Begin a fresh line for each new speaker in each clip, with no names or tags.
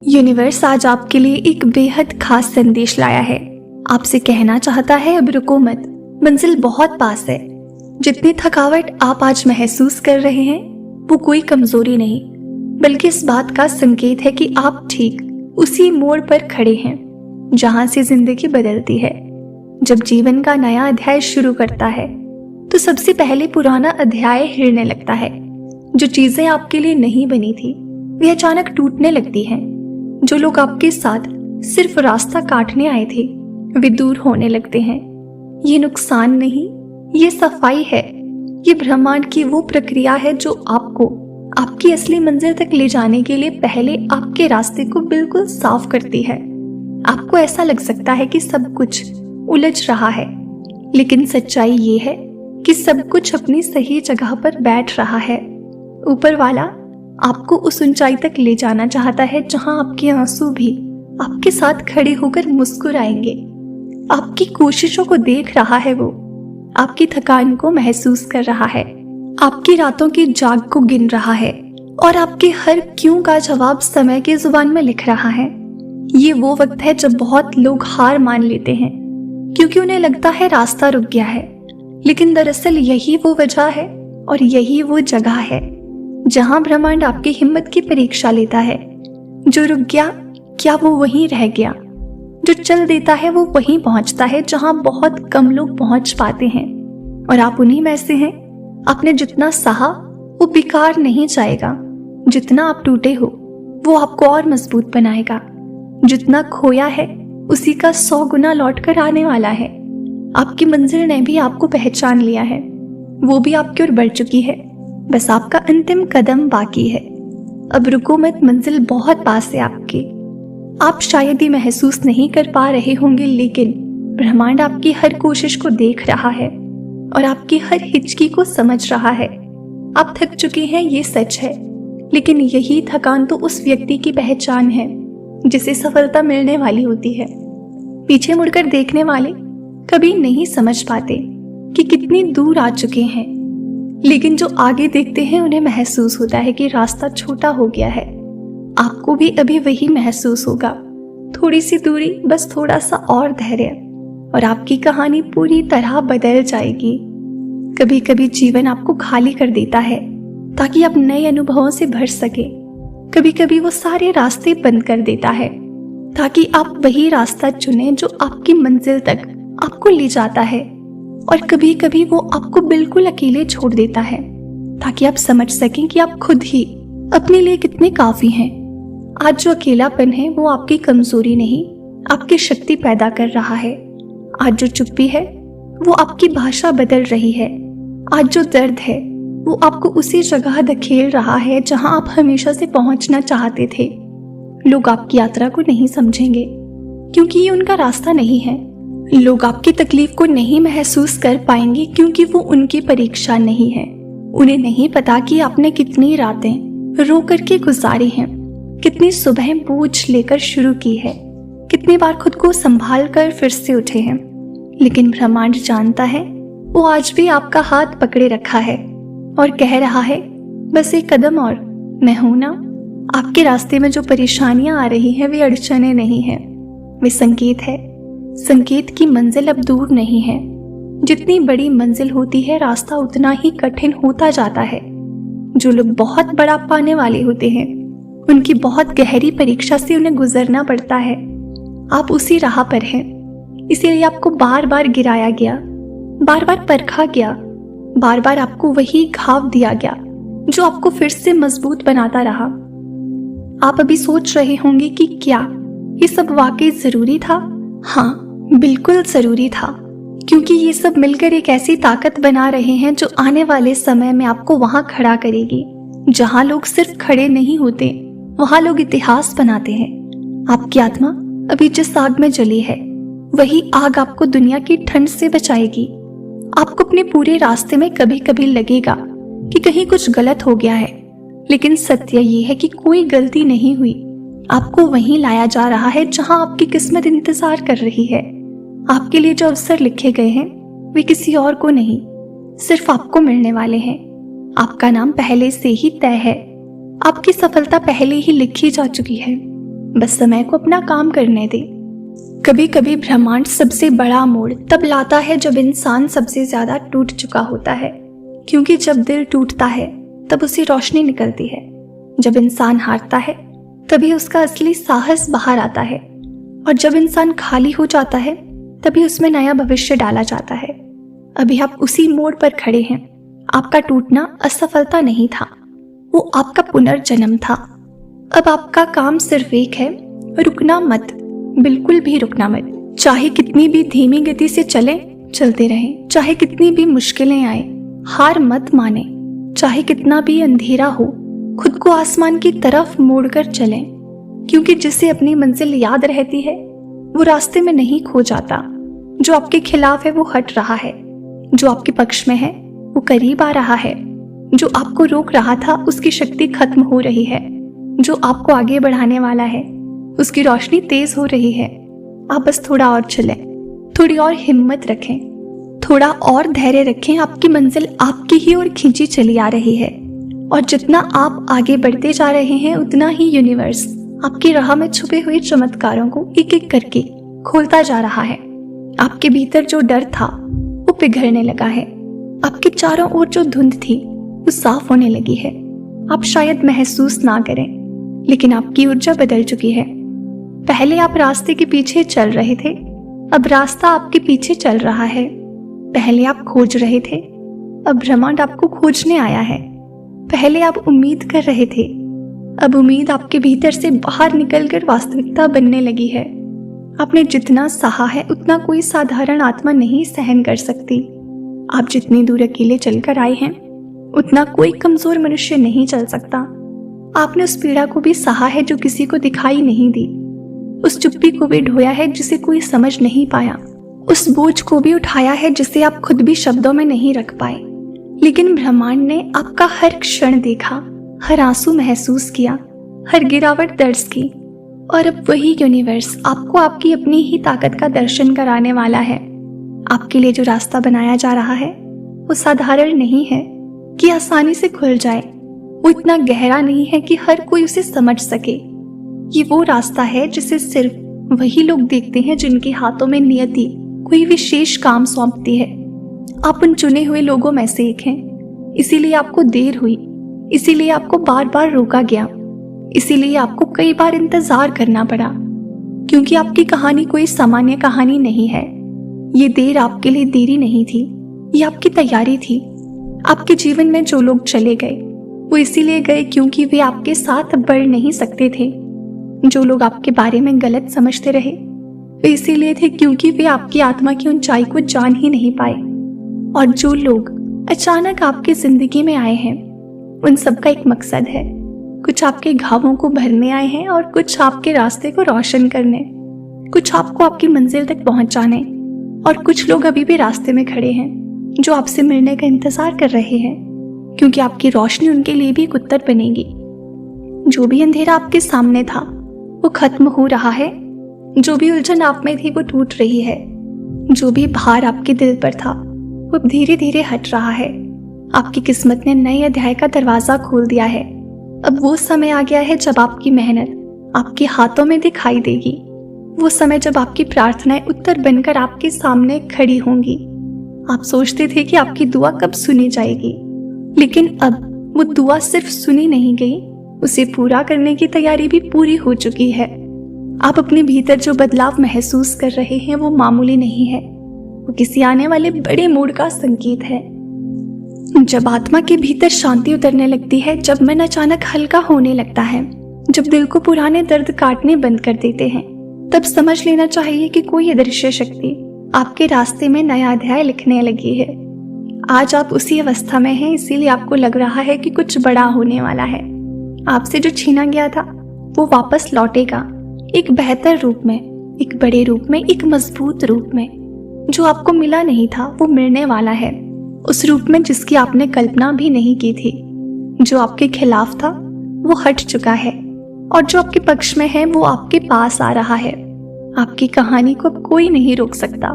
Universe आज आपके लिए एक बेहद खास संदेश लाया है। आपसे कहना चाहता है अब रुको मत, मंजिल बहुत पास है। जितनी थकावट आप आज महसूस कर रहे हैं वो कोई कमजोरी नहीं, बल्कि इस बात का संकेत है कि आप ठीक उसी मोड़ पर खड़े हैं जहां से जिंदगी बदलती है। जब जीवन का नया अध्याय शुरू करता है तो सबसे पहले पुराना अध्याय हिरने लगता है। जो चीजें आपके लिए नहीं बनी थी वे अचानक टूटने लगती हैं। जो लोग आपके साथ सिर्फ रास्ता काटने आए थे वे दूर होने लगते हैं। ये नुकसान नहीं, ये सफाई है। ये ब्रह्मांड की वो प्रक्रिया है जो आपको आपकी असली मंजिल तक ले जाने के लिए पहले आपके रास्ते को बिल्कुल साफ करती है। आपको ऐसा लग सकता है कि सब कुछ उलझ रहा है, लेकिन सच्चाई ये है कि सब कुछ अपनी सही जगह पर बैठ रहा है। ऊपर वाला आपको उस ऊंचाई तक ले जाना चाहता है जहां आपके आंसू भी आपके साथ खड़े होकर मुस्कुराएंगे। आपकी कोशिशों को देख रहा है वो, आपकी थकान को महसूस कर रहा है, आपकी रातों की जाग को गिन रहा है और आपके हर क्यों का जवाब समय की जुबान में लिख रहा है। ये वो वक्त है जब बहुत लोग हार मान लेते हैं क्योंकि उन्हें लगता है रास्ता रुक गया है, लेकिन दरअसल यही वो वजह है और यही वो जगह है जहां ब्रह्मांड आपकी हिम्मत की परीक्षा लेता है। जो रुक गया क्या वो वहीं रह गया? जो चल देता है वो वहीं पहुंचता है जहां बहुत कम लोग पहुंच पाते हैं, और आप उन्हीं में से हैं। आपने जितना सहा वो बेकार नहीं जाएगा। जितना आप टूटे हो वो आपको और मजबूत बनाएगा। जितना खोया है उसी का 100 गुना लौट कर आने वाला है। आपकी मंजिल ने भी आपको पहचान लिया है, वो भी आपकी ओर बढ़ चुकी है। बस आपका अंतिम कदम बाकी है। अब रुको मत, मंजिल बहुत पास है आपकी। आप शायद ही महसूस नहीं कर पा रहे होंगे, लेकिन ब्रह्मांड आपकी हर कोशिश को देख रहा है और आपकी हर हिचकी को समझ रहा है। आप थक चुके हैं, ये सच है, लेकिन यही थकान तो उस व्यक्ति की पहचान है जिसे सफलता मिलने वाली होती है। पीछे मुड़कर देखने वाले कभी नहीं समझ पाते कि कितनी दूर आ चुके हैं, लेकिन जो आगे देखते हैं उन्हें महसूस होता है कि रास्ता छोटा हो गया है। आपको भी अभी वही महसूस होगा, थोड़ी सी दूरी, बस थोड़ा सा और धैर्य, और आपकी कहानी पूरी तरह बदल जाएगी। कभी कभी जीवन आपको खाली कर देता है ताकि आप नए अनुभवों से भर सके। कभी कभी वो सारे रास्ते बंद कर देता है ताकि आप वही रास्ता चुनें जो आपकी मंजिल तक आपको ले जाता है। और कभी कभी वो आपको बिल्कुल अकेले छोड़ देता है ताकि आप समझ सकें कि आप खुद ही अपने लिए कितने काफी हैं। आज जो अकेलापन है वो आपकी कमजोरी नहीं, आपकी शक्ति पैदा कर रहा है। आज जो चुप्पी है वो आपकी भाषा बदल रही है। आज जो दर्द है वो आपको उसी जगह धकेल रहा है जहां आप हमेशा से पहुंचना चाहते थे। लोग आपकी यात्रा को नहीं समझेंगे क्योंकि ये उनका रास्ता नहीं है। लोग आपकी तकलीफ को नहीं महसूस कर पाएंगे क्योंकि वो उनकी परीक्षा नहीं है। उन्हें नहीं पता कि आपने कितनी रातें रो करके गुजारी हैं, कितनी सुबह बोझ लेकर शुरू की है, कितनी बार खुद को संभाल कर फिर से उठे हैं। लेकिन ब्रह्मांड जानता है, वो आज भी आपका हाथ पकड़े रखा है और कह रहा है, बस एक कदम और, मैं हूं ना। आपके रास्ते में जो परेशानियां आ रही हैं वे अड़चने नहीं है, वे संकेत है। संकेत की मंजिल अब दूर नहीं है। जितनी बड़ी मंजिल होती है रास्ता उतना ही कठिन होता जाता है। जो लोग बहुत बड़ा पाने वाले होते हैं उनकी बहुत गहरी परीक्षा से उन्हें गुजरना पड़ता है। आप उसी राह पर हैं, इसीलिए आपको बार बार गिराया गया, बार बार परखा गया, बार बार आपको वही घाव दिया गया जो आपको फिर से मजबूत बनाता रहा। आप अभी सोच रहे होंगे कि क्या ये सब वाकई जरूरी था? हाँ, बिल्कुल जरूरी था, क्योंकि ये सब मिलकर एक ऐसी ताकत बना रहे हैं जो आने वाले समय में आपको वहां खड़ा करेगी जहां लोग सिर्फ खड़े नहीं होते, वहां लोग इतिहास बनाते हैं। आपकी आत्मा अभी जिस आग में जली है वही आग आपको दुनिया की ठंड से बचाएगी। आपको अपने पूरे रास्ते में कभी कभी लगेगा कि कहीं कुछ गलत हो गया है, लेकिन सत्य ये है कि कोई गलती नहीं हुई। आपको वहीं लाया जा रहा है जहां आपकी किस्मत इंतजार कर रही है। आपके लिए जो अवसर लिखे गए हैं वे किसी और को नहीं, सिर्फ आपको मिलने वाले हैं। आपका नाम पहले से ही तय है, आपकी सफलता पहले ही लिखी जा चुकी है। बस समय को अपना काम करने दे। कभी कभी ब्रह्मांड सबसे बड़ा मोड़ तब लाता है जब इंसान सबसे ज्यादा टूट चुका होता है, क्योंकि जब दिल टूटता है तब उसे रोशनी निकलती है। जब इंसान हारता है तभी उसका असली साहस बाहर आता है, और जब इंसान खाली हो जाता है तभी उसमें नया भविष्य डाला जाता है। अभी आप उसी मोड़ पर खड़े हैं। आपका टूटना असफलता नहीं था, वो आपका पुनर्जन्म था। अब आपका काम सिर्फ एक है, रुकना मत, बिल्कुल भी रुकना मत। चाहे कितनी भी धीमी गति से चलते रहें, चाहे कितनी भी मुश्किलें आए, हार मत माने। चाहे कितना भी अंधेरा हो, खुद को आसमान की तरफ मोड़कर चलें, क्योंकि जिसे अपनी मंजिल याद रहती है वो रास्ते में नहीं खो जाता। जो आपके खिलाफ है वो हट रहा है, जो आपके पक्ष में है वो करीब आ रहा है। जो आपको रोक रहा था उसकी शक्ति खत्म हो रही है। जो आपको आगे बढ़ाने वाला है उसकी रोशनी तेज हो रही है। आप बस थोड़ा और चलें, थोड़ी और हिम्मत रखें, थोड़ा और धैर्य रखें। आपकी मंजिल आपकी ही ओर खींची चली आ रही है, और जितना आप आगे बढ़ते जा रहे हैं उतना ही यूनिवर्स आपकी राह में छुपे हुए चमत्कारों को एक एक करके खोलता जा रहा है। आपके भीतर जो डर था वो पिघलने लगा है। आपके चारों ओर जो धुंध थी वो साफ होने लगी है। आप शायद महसूस ना करें, लेकिन आपकी ऊर्जा बदल चुकी है। पहले आप रास्ते के पीछे चल रहे थे, अब रास्ता आपके पीछे चल रहा है। पहले आप खोज रहे थे, अब ब्रह्मांड आपको खोजने आया है। पहले आप उम्मीद कर रहे थे, अब उम्मीद आपके भीतर से बाहर निकलकर वास्तविकता बनने लगी है। आपने जितना सहा है उतना कोई साधारण आत्मा नहीं सहन कर सकती। आप जितनी दूर अकेले चलकर आए हैं उतना कोई कमजोर मनुष्य नहीं चल सकता। आपने उस पीड़ा को भी सहा है जो किसी को दिखाई नहीं दी, उस चुप्पी को भी ढोया है जिसे कोई समझ नहीं पाया, उस बोझ को भी उठाया है जिसे आप खुद भी शब्दों में नहीं रख पाए। लेकिन ब्रह्मांड ने आपका हर क्षण देखा, हर आंसू महसूस किया, हर गिरावट दर्ज की, और अब वही यूनिवर्स आपको आपकी अपनी ही ताकत का दर्शन कराने वाला है। आपके लिए जो रास्ता बनाया जा रहा है वो साधारण नहीं है कि आसानी से खुल जाए, वो इतना गहरा नहीं है कि हर कोई उसे समझ सके। ये वो रास्ता है जिसे सिर्फ वही लोग देखते हैं जिनके हाथों में नियति कोई विशेष काम सौंपती है। आप उन चुने हुए लोगों में से एक हैं, इसीलिए आपको देर हुई, इसीलिए आपको बार बार रोका गया, इसीलिए आपको कई बार इंतजार करना पड़ा, क्योंकि आपकी कहानी कोई सामान्य कहानी नहीं है। ये देर आपके लिए देरी नहीं थी, ये आपकी तैयारी थी। आपके जीवन में जो लोग चले गए वो इसीलिए गए क्योंकि वे आपके साथ बढ़ नहीं सकते थे। जो लोग आपके बारे में गलत समझते रहे वे इसीलिए थे क्योंकि वे आपकी आत्मा की ऊंचाई को जान ही नहीं पाए। और जो लोग अचानक आपकी जिंदगी में आए हैं उन सबका एक मकसद है। कुछ आपके घावों को भरने आए हैं और कुछ आपके रास्ते को रोशन करने, कुछ आपको आपकी मंजिल तक पहुंचाने, और कुछ लोग अभी भी रास्ते में खड़े हैं जो आपसे मिलने का इंतजार कर रहे हैं, क्योंकि आपकी रोशनी उनके लिए भी एक उत्तर बनेगी। जो भी अंधेरा आपके सामने था वो खत्म हो रहा है, जो भी उलझन आप में थी वो टूट रही है, जो भी भार आपके दिल पर था वो धीरे धीरे हट रहा है। आपकी किस्मत ने नए अध्याय का दरवाजा खोल दिया है। अब वो समय आ गया है जब आपकी मेहनत आपके हाथों में दिखाई देगी। वो समय जब आपकी प्रार्थनाएं उत्तर बनकर आपके सामने खड़ी होंगी। आप सोचते थे कि आपकी दुआ कब सुनी जाएगी, लेकिन अब वो दुआ सिर्फ सुनी नहीं गई, उसे पूरा करने की तैयारी भी पूरी हो चुकी है। आप अपने भीतर जो बदलाव महसूस कर रहे हैं वो मामूली नहीं है, वो किसी आने वाले बड़े मोड़ का संकेत है। जब आत्मा के भीतर शांति उतरने लगती है, जब मन अचानक हल्का होने लगता है, जब दिल को पुराने दर्द काटने बंद कर देते हैं, तब समझ लेना चाहिए कि कोई अदृश्य शक्ति आपके रास्ते में नया अध्याय लिखने लगी है। आज आप उसी अवस्था में हैं, इसीलिए आपको लग रहा है कि कुछ बड़ा होने वाला है। आपसे जो छीना गया था वो वापस लौटेगा, एक बेहतर रूप में, एक बड़े रूप में, एक मजबूत रूप में। जो आपको मिला नहीं था वो मिलने वाला है, उस रूप में जिसकी आपने कल्पना भी नहीं की थी। जो आपके खिलाफ था वो हट चुका है, और जो आपके पक्ष में है वो आपके पास आ रहा है। आपकी कहानी को अब कोई नहीं रोक सकता,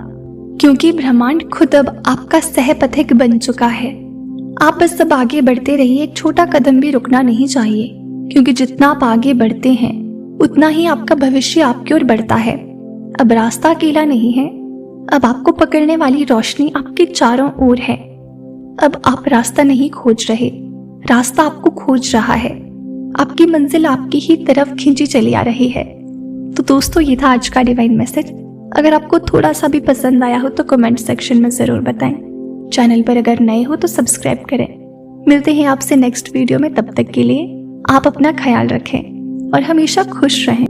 क्योंकि ब्रह्मांड खुद अब आपका सहपथिक बन चुका है। आप बस अब आगे बढ़ते रहिए, एक छोटा कदम भी रुकना नहीं चाहिए, क्योंकि जितना आप आगे बढ़ते हैं उतना ही आपका भविष्य आपकी ओर बढ़ता है। अब रास्ता अकेला नहीं है, अब आपको पकड़ने वाली रोशनी आपके चारों ओर है। अब आप रास्ता नहीं खोज रहे, रास्ता आपको खोज रहा है। आपकी मंजिल आपकी ही तरफ खींची चली आ रही है। तो दोस्तों, ये था आज का डिवाइन मैसेज। अगर आपको थोड़ा सा भी पसंद आया हो तो कमेंट सेक्शन में जरूर बताएं। चैनल पर अगर नए हो तो सब्सक्राइब करें। मिलते हैं आपसे नेक्स्ट वीडियो में, तब तक के लिए आप अपना ख्याल रखें और हमेशा खुश रहें।